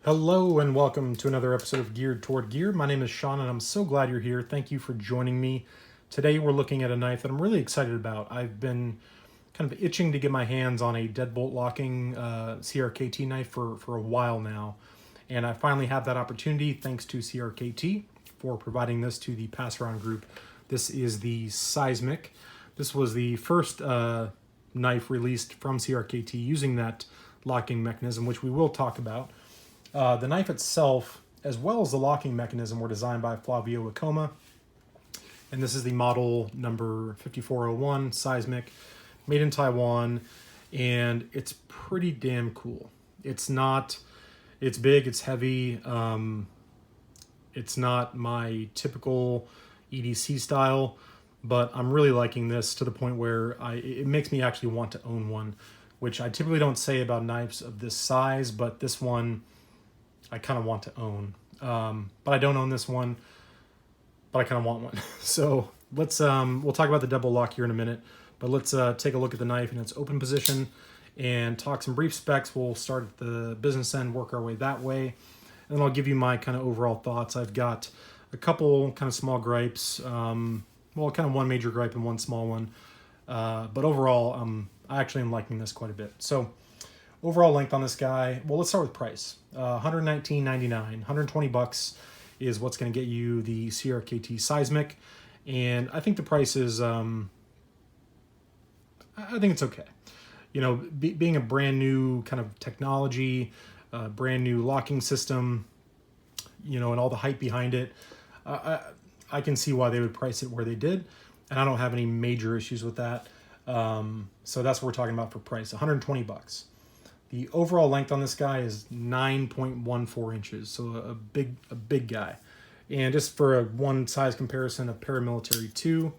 Hello and welcome to another episode of Geared Toward Gear. My name is Sean and I'm so glad you're here. Thank you for joining me. Today we're looking at a knife that I'm really excited about. I've been kind of itching to get my hands on a deadbolt locking CRKT knife for a while now. And I finally have that opportunity thanks to CRKT for providing this to the pass around group. This is the Seismic. This was the first knife released from CRKT using that locking mechanism, which we will talk about. The knife itself, as well as the locking mechanism, were designed by Flavio Ikoma. And this is the model number 5401 Seismic, made in Taiwan. And it's pretty damn cool. It's big, it's heavy. It's not my typical EDC style, but I'm really liking this to the point where it makes me actually want to own one, which I typically don't say about knives of this size, but this one I kind of want to own. But I don't own this one, but I kind of want one. So we'll talk about the double lock here in a minute, but let's take a look at the knife in its open position and talk some brief specs. We'll start at the business end, work our way that way, and then I'll give you my kind of overall thoughts. I've got a couple kind of small gripes, kind of one major gripe and one small one, but overall, I actually am liking this quite a bit. So overall length on this guy, well, let's start with price. $119.99, $120 is what's going to get you the CRKT Seismic, and I think the price is, I think it's okay. You know, being a brand new kind of technology, brand new locking system, you know, and all the hype behind it, I can see why they would price it where they did, and I don't have any major issues with that. So that's what we're talking about for price, $120. The overall length on this guy is 9.14 inches, so a big guy. And just for a one size comparison of Paramilitary 2, you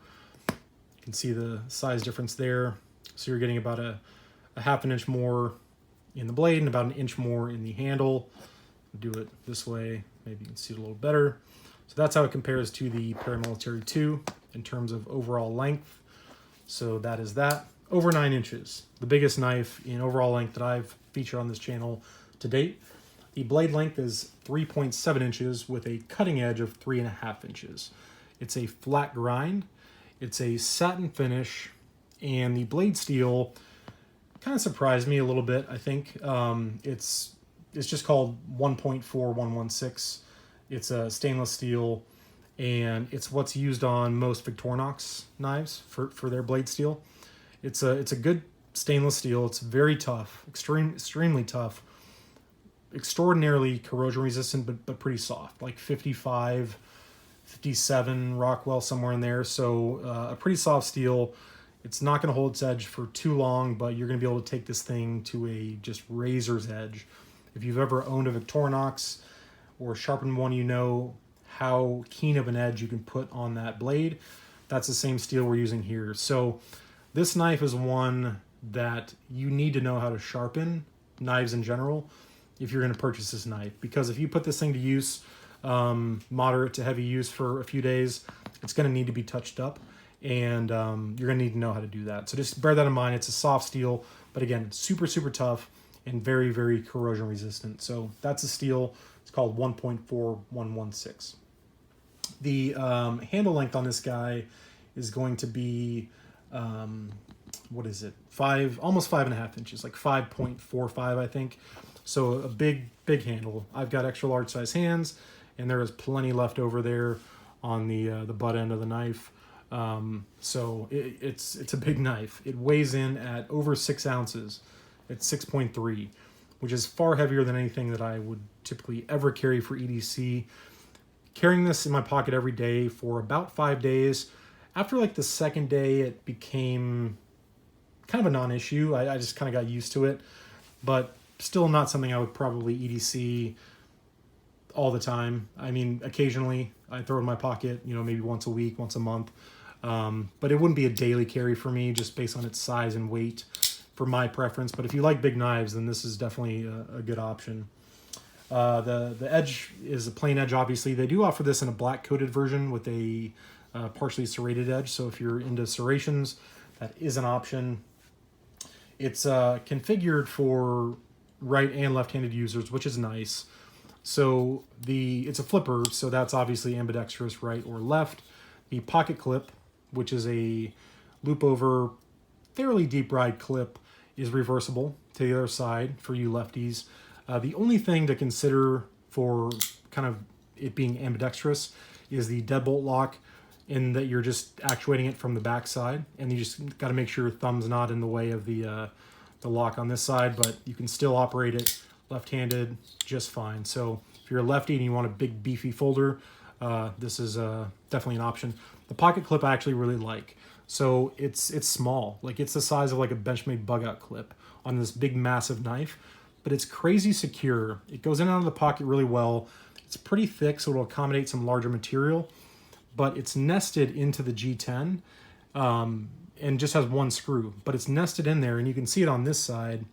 can see the size difference there. So you're getting about a half an inch more in the blade and about an inch more in the handle. Do it this way, maybe you can see it a little better. So that's how it compares to the Paramilitary 2 in terms of overall length. So that is that. Over 9 inches, the biggest knife in overall length that I've featured on this channel to date. The blade length is 3.7 inches with a cutting edge of 3.5 inches. It's a flat grind, it's a satin finish, and the blade steel kind of surprised me a little bit, I think. It's just called 1.4116. It's a stainless steel, and it's what's used on most Victorinox knives for their blade steel. It's a good stainless steel. It's very tough, extremely tough, extraordinarily corrosion resistant, but pretty soft, like 55, 57 Rockwell, somewhere in there. So a pretty soft steel. It's not going to hold its edge for too long, but you're going to be able to take this thing to a just razor's edge. If you've ever owned a Victorinox or Sharpen one, you know how keen of an edge you can put on that blade. That's the same steel we're using here. So this knife is one that you need to know how to sharpen knives in general if you're going to purchase this knife. Because if you put this thing to use, moderate to heavy use for a few days, it's going to need to be touched up, and you're going to need to know how to do that. So just bear that in mind. It's a soft steel, but again, super, super tough and very, very corrosion resistant. So that's a steel. It's called 1.4116. The handle length on this guy is going to be what is it? Almost 5.5 inches, like 5.45, I think. So a big handle. I've got extra large size hands, and there is plenty left over there on the butt end of the knife. So it's a big knife. It weighs in at over 6 ounces. It's 6.3, which is far heavier than anything that I would typically ever carry for EDC. Carrying this in my pocket every day for about 5 days. After like the second day, it became kind of a non-issue. I just kind of got used to it, but still not something I would probably EDC all the time. I mean, occasionally I throw it in my pocket, you know, maybe once a week, once a month. But it wouldn't be a daily carry for me just based on its size and weight for my preference. But if you like big knives, then this is definitely a good option. The edge is a plain edge, obviously. They do offer this in a black coated version with a partially serrated edge. So if you're into serrations, that is an option. It's configured for right and left-handed users, which is nice. So it's a flipper, so that's obviously ambidextrous, right or left. The pocket clip, which is a loop over, fairly deep ride clip, is reversible to the other side for you lefties. The only thing to consider for kind of it being ambidextrous is the deadbolt lock, in that you're just actuating it from the back side, and you just got to make sure your thumb's not in the way of the lock on this side, but you can still operate it left-handed just fine. So if you're a lefty and you want a big beefy folder, this is definitely an option. The pocket clip I actually really like. So it's small, like it's the size of like a Benchmade bug out clip on this big massive knife, but it's crazy secure. It goes in and out of the pocket really well. It's pretty thick, so it'll accommodate some larger material, but it's nested into the G10 and just has one screw, but it's nested in there, and you can see it on this side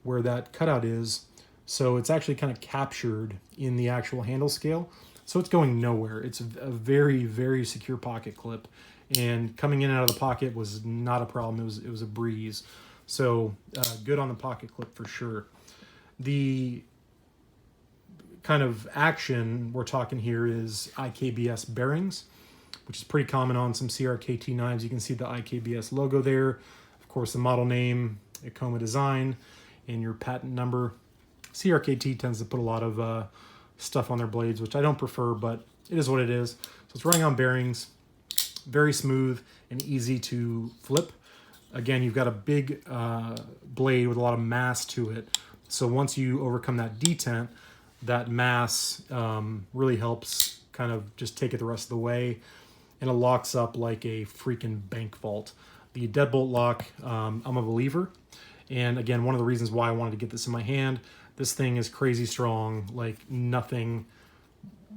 where that cutout is. So it's actually kind of captured in the actual handle scale. So it's going nowhere. It's a very, very secure pocket clip, and coming in and out of the pocket was not a problem. It was a breeze. So good on the pocket clip for sure. The kind of action we're talking here is IKBS bearings, which is pretty common on some CRKT knives. You can see the IKBS logo there. Of course, the model name, Ikoma design, and your patent number. CRKT tends to put a lot of stuff on their blades, which I don't prefer, but it is what it is. So it's running on bearings, very smooth and easy to flip. Again, you've got a big blade with a lot of mass to it. So once you overcome that detent, that mass really helps kind of just take it the rest of the way, and it locks up like a freaking bank vault. The deadbolt lock, I'm a believer. And again, one of the reasons why I wanted to get this in my hand, this thing is crazy strong, like nothing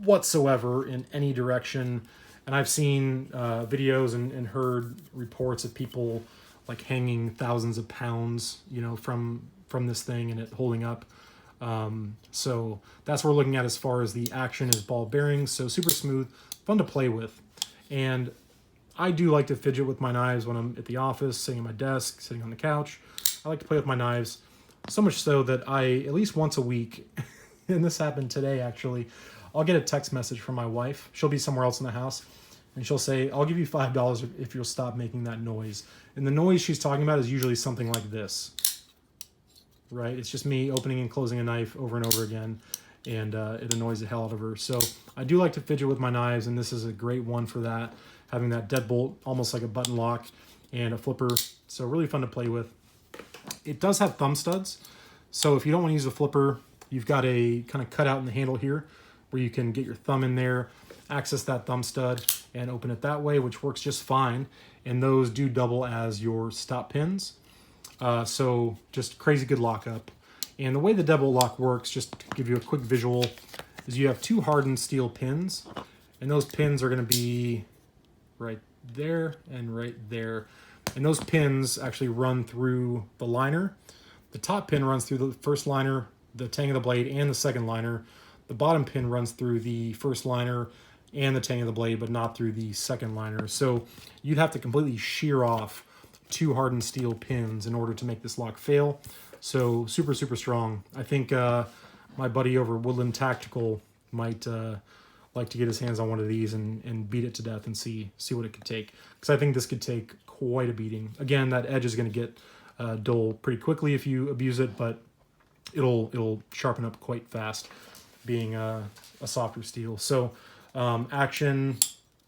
whatsoever in any direction. And I've seen videos and heard reports of people like hanging thousands of pounds, you know, from this thing and it holding up. So that's what we're looking at as far as the action is ball bearings. So super smooth, fun to play with. And I do like to fidget with my knives when I'm at the office, sitting at my desk, sitting on the couch. I like to play with my knives, so much so that I, at least once a week, and this happened today actually, I'll get a text message from my wife. She'll be somewhere else in the house, and she'll say, I'll give you $5 if you'll stop making that noise. And the noise she's talking about is usually something like this, right? It's just me opening and closing a knife over and over again, and it annoys the hell out of her. So I do like to fidget with my knives, and this is a great one for that, having that deadbolt, almost like a button lock, and a flipper. So really fun to play with. It does have thumb studs, so if you don't want to use a flipper, you've got a kind of cutout in the handle here where you can get your thumb in there, access that thumb stud, and open it that way, which works just fine. And those do double as your stop pins. So just crazy good lockup. And the way the deadbolt lock works, just to give you a quick visual, is you have two hardened steel pins, and those pins are going to be right there and right there. And those pins actually run through the liner. The top pin runs through the first liner, the tang of the blade, and the second liner. The bottom pin runs through the first liner and the tang of the blade, but not through the second liner. So you'd have to completely shear off two hardened steel pins in order to make this lock fail. So super, super strong. I think my buddy over at Woodland Tactical might like to get his hands on one of these and beat it to death and see what it could take. Because I think this could take quite a beating. Again, that edge is going to get dull pretty quickly if you abuse it, but it'll sharpen up quite fast, being a softer steel. So action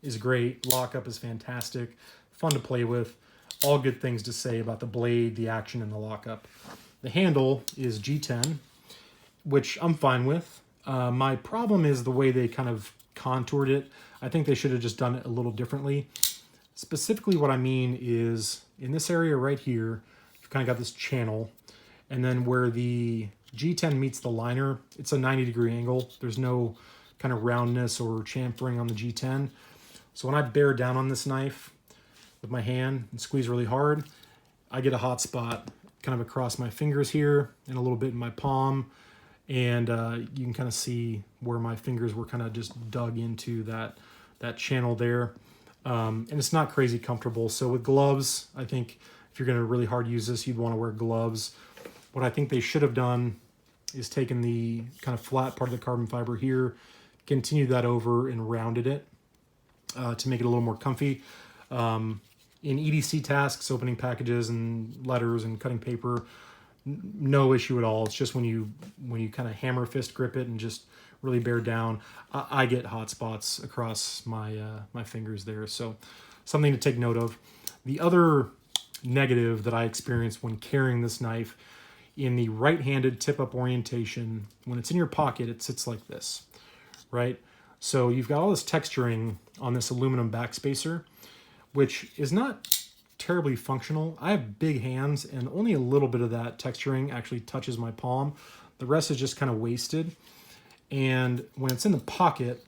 is great, lockup is fantastic, fun to play with. All good things to say about the blade, the action, and the lockup. The handle is G10, which I'm fine with. My problem is the way they kind of contoured it. I think they should have just done it a little differently. Specifically what I mean is in this area right here, you've kind of got this channel, and then where the G10 meets the liner, it's a 90-degree angle. There's no kind of roundness or chamfering on the G10. So when I bear down on this knife with my hand and squeeze really hard, I get a hot spot kind of across my fingers here and a little bit in my palm. And you can kind of see where my fingers were kind of just dug into that channel there. And it's not crazy comfortable. So with gloves, I think if you're going to really hard use this, you'd want to wear gloves. What I think they should have done is taken the kind of flat part of the carbon fiber here, continued that over and rounded it to make it a little more comfy. In EDC tasks, opening packages and letters and cutting paper, no issue at all. It's just when you kind of hammer fist grip it and just really bear down, I get hot spots across my my fingers there. So something to take note of. The other negative that I experienced when carrying this knife, in the right-handed tip-up orientation, when it's in your pocket, it sits like this, right? So you've got all this texturing on this aluminum backspacer, which is not terribly functional. I have big hands, and only a little bit of that texturing actually touches my palm. The rest is just kind of wasted. And when it's in the pocket,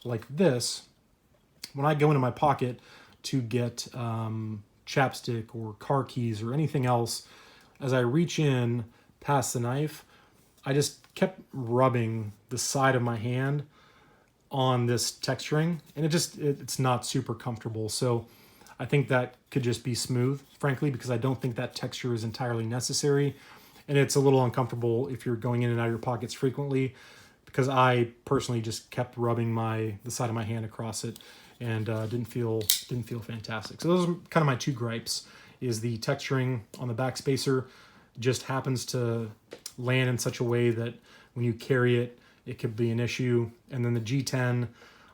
like this, when I go into my pocket to get chapstick or car keys or anything else, as I reach in past the knife, I just kept rubbing the side of my hand on this texturing, and it's not super comfortable. So I think that could just be smooth, frankly, because I don't think that texture is entirely necessary. And it's a little uncomfortable if you're going in and out of your pockets frequently, because I personally just kept rubbing the side of my hand across it, and didn't feel fantastic. So those are kind of my two gripes. Is the texturing on the backspacer just happens to land in such a way that when you carry it, it could be an issue. And then the G10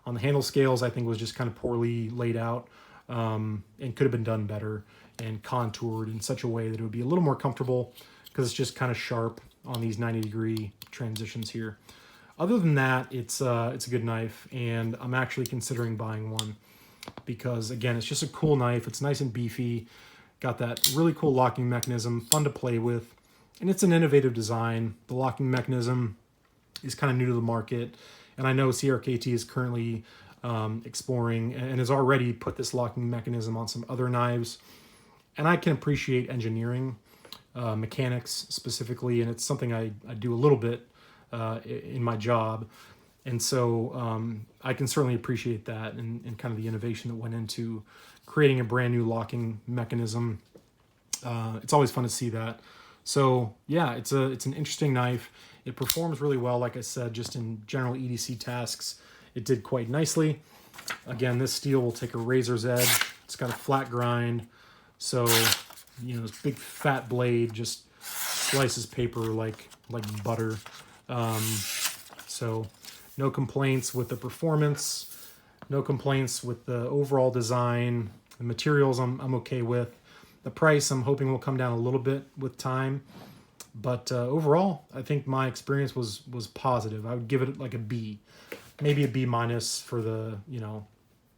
on the handle scales, I think, was just kind of poorly laid out, and could have been done better and contoured in such a way that it would be a little more comfortable, because it's just kind of sharp on these 90-degree transitions here. Other than that, it's a good knife, and I'm actually considering buying one because, again, it's just a cool knife. It's nice and beefy, got that really cool locking mechanism, fun to play with, and it's an innovative design. The locking mechanism is kind of new to the market, and I know CRKT is currently exploring and has already put this locking mechanism on some other knives, and I can appreciate engineering, mechanics specifically, and it's something I do a little bit in my job, and so I can certainly appreciate that and kind of the innovation that went into creating a brand new locking mechanism. It's always fun to see that. So yeah, it's an interesting knife. It performs really well, like I said, just in general EDC tasks. It did quite nicely. Again, this steel will take a razor's edge. It's got a flat grind, so this big fat blade just slices paper like butter. So no complaints with the performance, no complaints with the overall design. The materials I'm okay with. The price I'm hoping will come down a little bit with time, but overall I think my experience was positive. I would give it like a B, maybe a B minus for the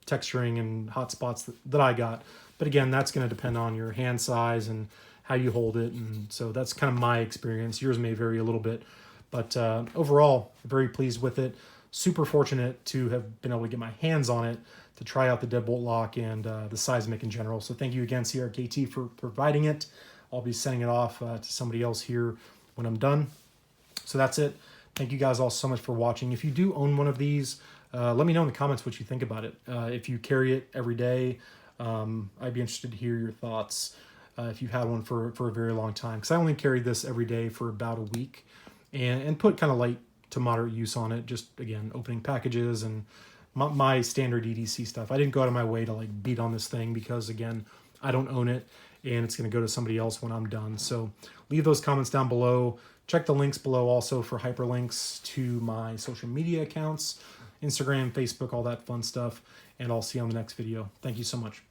texturing and hot spots that I got. But again, that's going to depend on your hand size and how you hold it, and so that's kind of my experience. Yours may vary a little bit, but overall, very pleased with it. Super fortunate to have been able to get my hands on it to try out the deadbolt lock and the Seismic in general. So thank you again, CRKT, for providing it. I'll be sending it off to somebody else here when I'm done. So that's it. Thank you guys all so much for watching. If you do own one of these, let me know in the comments what you think about it. If you carry it every day, I'd be interested to hear your thoughts if you've had one for a very long time. Because I only carried this every day for about a week and put kind of light to moderate use on it. Just, again, opening packages and my standard EDC stuff. I didn't go out of my way to beat on this thing because, again, I don't own it and it's going to go to somebody else when I'm done. So leave those comments down below. Check the links below also for hyperlinks to my social media accounts, Instagram, Facebook, all that fun stuff. And I'll see you on the next video. Thank you so much.